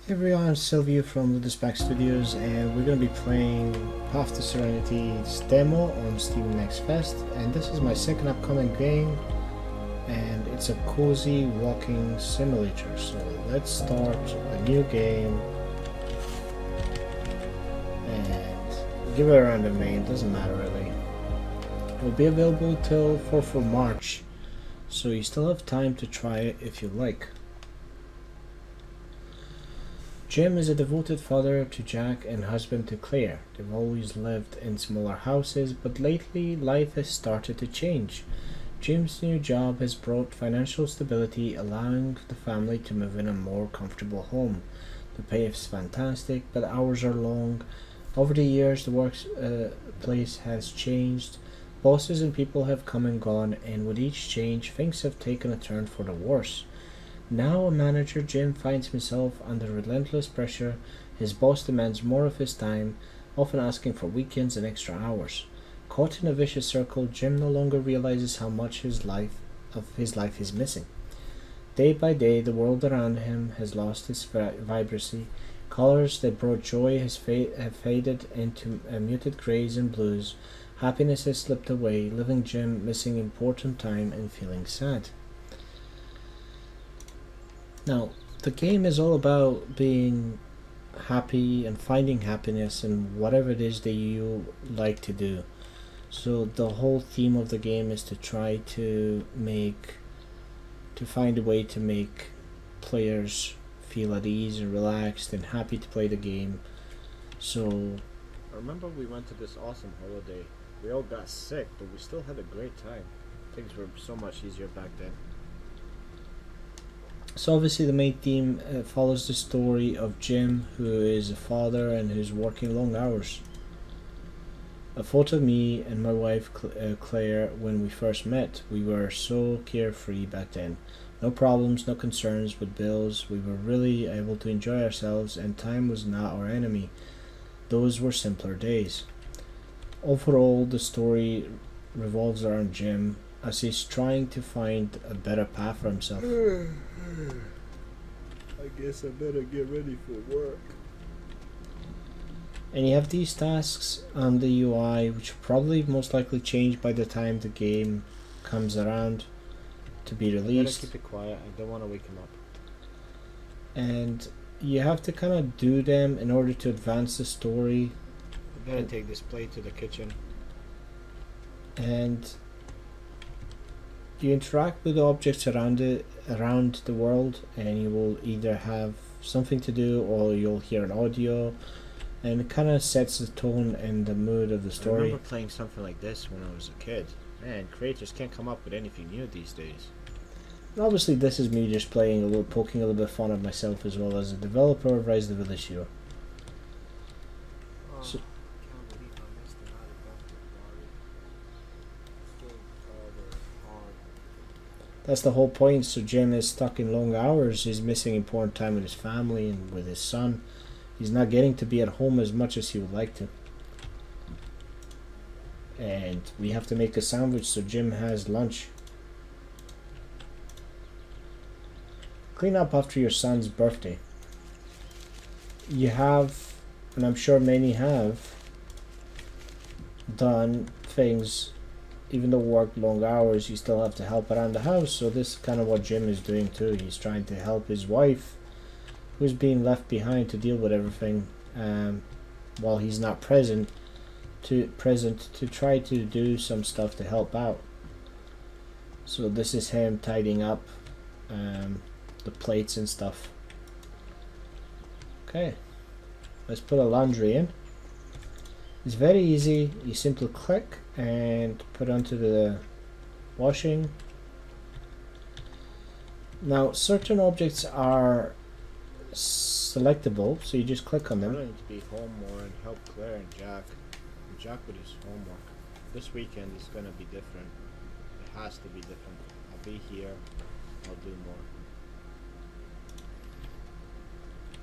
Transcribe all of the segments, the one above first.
Hey everyone, Sylvia from Ludus Pax Studios, and we're going to be playing Path to Serenity's demo on SteamNextFest, and this is my second upcoming game, and it's a cozy walking simulator. So let's start a new game and give it a random name, doesn't matter really. It will be available till 4th of March, so you still have time to try it if you like. Jim is a devoted father to Jack and husband to Claire. They've always lived in smaller houses, but lately life has started to change. Jim's new job has brought financial stability, allowing the family to move in a more comfortable home. The pay is fantastic, but the hours are long. Over the years, the workplace has changed. Bosses and people have come and gone, and with each change, things have taken a turn for the worse. Now a manager, Jim finds himself under relentless pressure. His boss demands more of his time, often asking for weekends and extra hours. Caught in a vicious circle, Jim no longer realizes how much his life is missing. Day by day, the world around him has lost its vibrancy. Colors that brought joy have faded into muted grays and blues. Happiness has slipped away, leaving Jim missing important time and feeling sad. Now, the game is all about being happy and finding happiness in whatever it is that you like to do. So the whole theme of the game is to try to find a way to make players feel at ease and relaxed and happy to play the game. So I remember we went to this awesome holiday. We all got sick, but we still had a great time. Things were so much easier back then. So obviously the main theme follows the story of Jim, who is a father and who's working long hours. A photo of me and my wife Claire when we first met. We were so carefree back then. No problems, no concerns with bills. We were really able to enjoy ourselves, and time was not our enemy. Those were simpler days. Overall, the story revolves around Jim as he's trying to find a better path for himself. I guess I better get ready for work. And you have these tasks on the UI, which probably most likely change by the time the game comes around to be released. I better keep it quiet. I don't want to wake him up. And you have to kind of do them in order to advance the story. I better take this plate to the kitchen. And you interact with the objects around the world, and you will either have something to do or you'll hear an audio, and it kind of sets the tone and the mood of the story. I remember playing something like this when I was a kid. Man, creators can't come up with anything new these days. And obviously this is me just playing a little, poking a little bit fun at myself as well as a developer of Rise the Village Hero. So, that's the whole point. So Jim is stuck in long hours. He's missing important time with his family and with his son. He's not getting to be at home as much as he would like to. And we have to make a sandwich, so Jim has lunch. Clean up after your son's birthday. You have, and I'm sure many have, done things. Even though work long hours, you still have to help around the house. So this is kind of what Jim is doing too. He's trying to help his wife, who's being left behind to deal with everything, while he's not present to try to do some stuff to help out. So this is him tidying up the plates and stuff. Okay, let's put a laundry in. It's very easy. You simply click and put onto the washing. Now certain objects are selectable, so you just click on them. I don't need to be home more and help Claire and Jack. Jack with his homework. This weekend is gonna be different. It has to be different. I'll be here. I'll do more.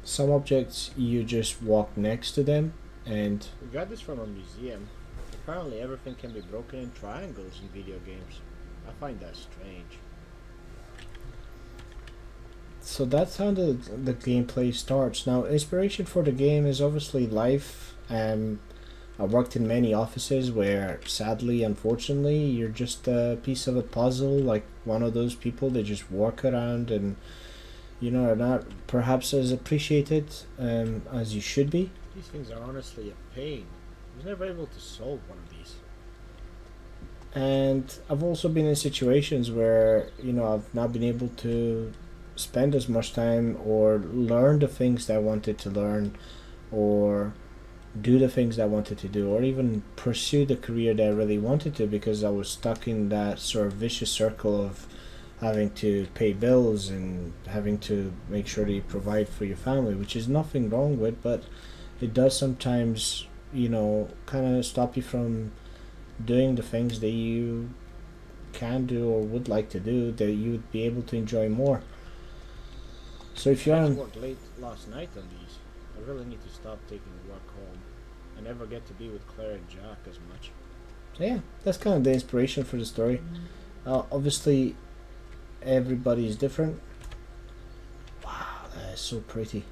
Some objects you just walk next to them, and We got this from a museum. Apparently everything can be broken in triangles in video games. I find that strange. So that's how the gameplay starts. Now, inspiration for the game is obviously life. I worked in many offices where, sadly, unfortunately, you're just a piece of a puzzle, like one of those people that just walk around and, are not perhaps as appreciated as you should be. These things are honestly a pain. I was never able to solve one of these. And I've also been in situations where, I've not been able to spend as much time or learn the things that I wanted to learn, or do the things that I wanted to do, or even pursue the career that I really wanted to, because I was stuck in that sort of vicious circle of having to pay bills and having to make sure that you provide for your family, which is nothing wrong with, but it does sometimes, kind of stop you from doing the things that you can do or would like to do, that you would be able to enjoy more. So if you're I worked late last night on these. I really need to stop taking work home. I never get to be with Claire and Jack as much. Yeah, that's kind of the inspiration for the story. Obviously, everybody is different. Wow, that is so pretty.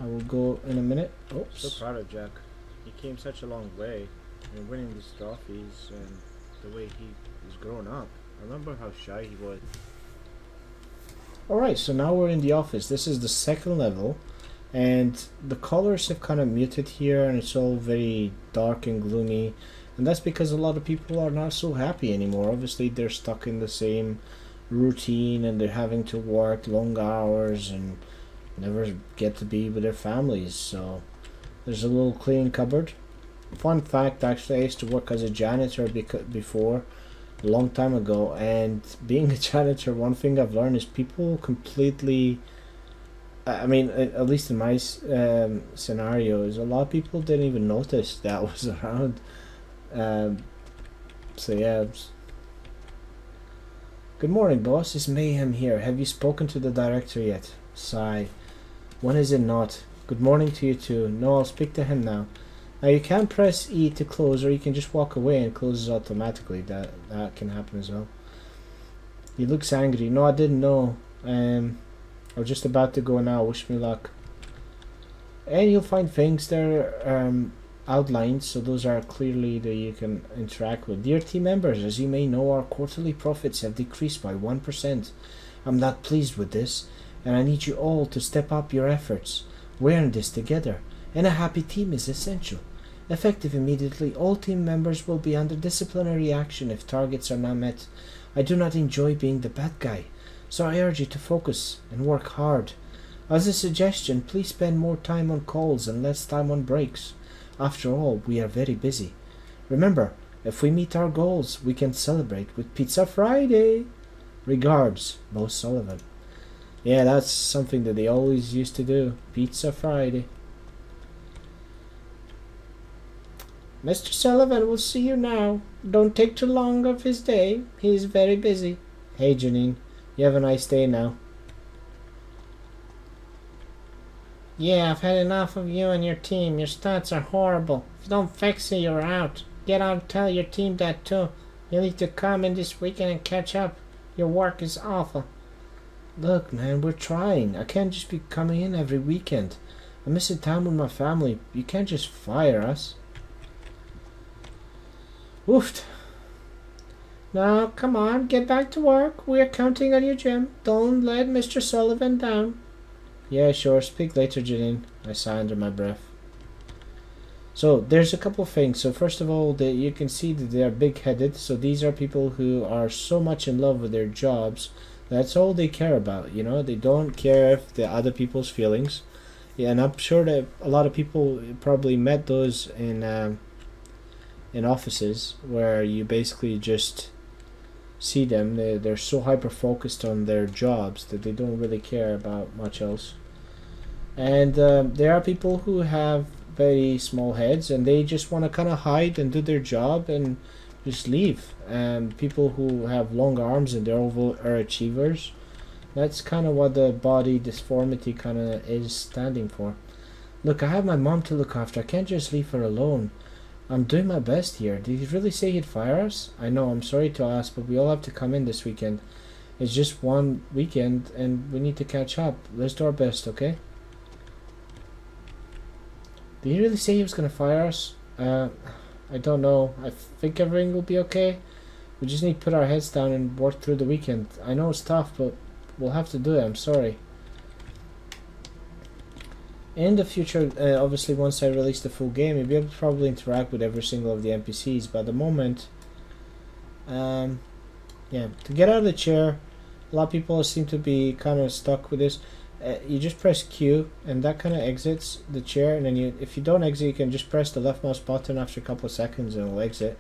I will go in a minute. Oops. So proud of Jack. He came such a long way, and winning these trophies and the way he was growing up. I remember how shy he was. Alright, so now we're in the office. This is the second level, and the colors have kind of muted here, and it's all very dark and gloomy, and that's because a lot of people are not so happy anymore. Obviously, they're stuck in the same routine, and they're having to work long hours and never get to be with their families. So there's a little clean cupboard. Fun fact, actually, I used to work as a janitor before, a long time ago, and being a janitor, one thing I've learned is people completely, I mean, at least in my scenario, is a lot of people didn't even notice that was around. So yeah. Good morning, boss. It's Mayhem here. Have you spoken to the director yet? Sigh. When is it not? Good morning to you too. No, I'll speak to him now. Now you can press E to close, or you can just walk away and it closes automatically. That can happen as well. He looks angry. No, I didn't know. I was just about to go now. Wish me luck. And you'll find things there outlined, so those are clearly that you can interact with. Dear team members, as you may know, our quarterly profits have decreased by 1%. I'm not pleased with this, and I need you all to step up your efforts. We're in this together, and a happy team is essential. Effective immediately, all team members will be under disciplinary action if targets are not met. I do not enjoy being the bad guy, so I urge you to focus and work hard. As a suggestion, please spend more time on calls and less time on breaks. After all, we are very busy. Remember, if we meet our goals, we can celebrate with Pizza Friday. Regards, Bo Sullivan. Yeah, that's something that they always used to do. Pizza Friday. Mr. Sullivan will see you now. Don't take too long of his day. He is very busy. Hey, Janine. You have a nice day now. Yeah, I've had enough of you and your team. Your stats are horrible. If you don't fix it, you're out. Get out and tell your team that too. You'll need to come in this weekend and catch up. Your work is awful. Look, man, we're trying. I can't just be coming in every weekend. I'm missing time with my family. You can't just fire us. Oofed. Now, come on, get back to work. We're counting on you, Jim. Don't let Mr. Sullivan down. Yeah, sure. Speak later, Janine. I sigh under my breath. So, there's a couple of things. So, first of all, you can see that they are big-headed. So, these are people who are so much in love with their jobs. That's all they care about, They don't care if the other people's feelings. Yeah, and I'm sure that a lot of people probably met those in offices where you basically just see them. They're so hyper-focused on their jobs that they don't really care about much else. And there are people who have very small heads and they just want to kind of hide and do their job and just leave. And people who have long arms and they're overachievers, that's kind of what the body dysformity kind of is standing for. Look, I have my mom to look after. I can't just leave her alone. I'm doing my best here. Did he really say he'd fire us? I know, I'm sorry to ask, but we all have to come in this weekend. It's just one weekend, and we need to catch up. Let's do our best, okay? Did he really say he was gonna fire us? I don't know. I think everything will be okay. We just need to put our heads down and work through the weekend. I know it's tough, but we'll have to do it. I'm sorry. In the future, obviously, once I release the full game, you'll be able to probably interact with every single of the NPCs. But at the moment, yeah, to get out of the chair, a lot of people seem to be kind of stuck with this. You just press Q, and that kind of exits the chair. And then if you don't exit, you can just press the left mouse button after a couple of seconds, and it'll exit.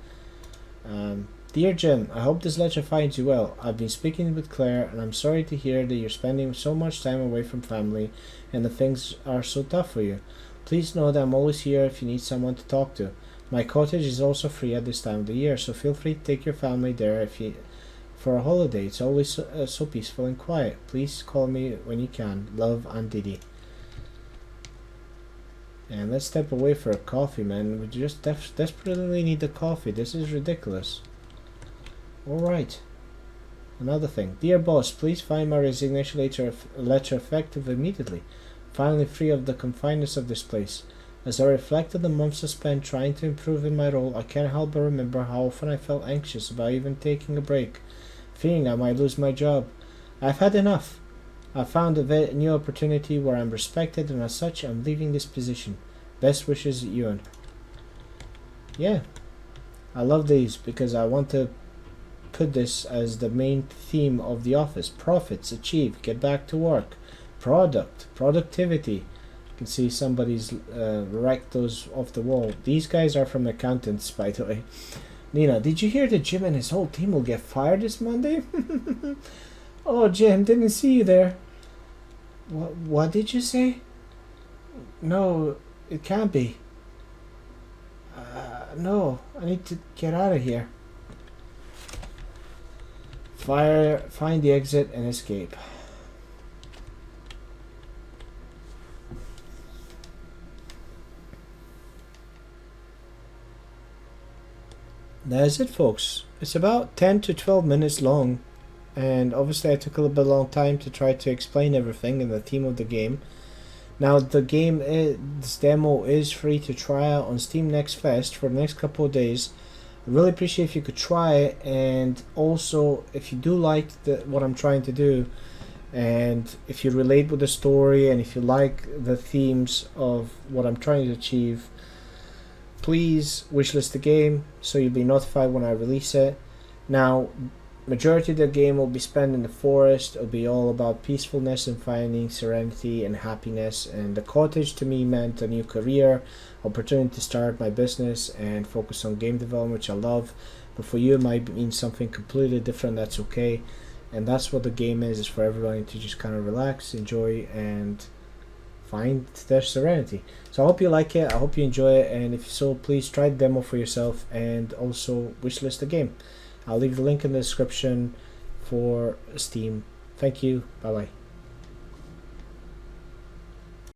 Dear Jim, I hope this lecture finds you well. I've been speaking with Claire, and I'm sorry to hear that you're spending so much time away from family and that things are so tough for you. Please know that I'm always here if you need someone to talk to. My cottage is also free at this time of the year, so feel free to take your family there for a holiday. It's always so peaceful and quiet. Please call me when you can. Love, Aunt Didi. And let's step away for a coffee, man. We just desperately need the coffee. This is ridiculous. Alright. Another thing. Dear boss, please find my resignation letter effective immediately. Finally free of the confinedness of this place. As I reflect on the months I spent trying to improve in my role, I can't help but remember how often I felt anxious about even taking a break, fearing I might lose my job. I've had enough. I found a new opportunity where I'm respected, and as such, I'm leaving this position. Best wishes, Ewan. Yeah. I love these because I want to put this as the main theme of the office. Profits, achieve, get back to work. Productivity. You can see somebody's wrecked those off the wall. These guys are from accountants, by the way. Nina, did you hear that Jim and his whole team will get fired this Monday? Oh, Jim, didn't see you there. What did you say? No, it can't be. No, I need to get out of here. Find the exit and escape. That's it, folks. It's about 10 to 12 minutes long, and obviously I took a little bit long time to try to explain everything and the theme of the game. Now the game this demo is free to try out on SteamNextFest for the next couple of days. I really appreciate if you could try it, and also if you do like what I'm trying to do, and if you relate with the story, and if you like the themes of what I'm trying to achieve, please wishlist the game so you'll be notified when I release it. Now, majority of the game will be spent in the forest. It'll be all about peacefulness and finding serenity and happiness. And the cottage to me meant a new career, opportunity to start my business and focus on game development, which I love. But for you, it might mean something completely different. That's okay. And that's what the game is for everyone to just kind of relax, enjoy, and find their serenity. So I hope you like it. I hope you enjoy it. And if so, please try the demo for yourself and also wishlist the game. I'll leave the link in the description for Steam. Thank you. Bye bye.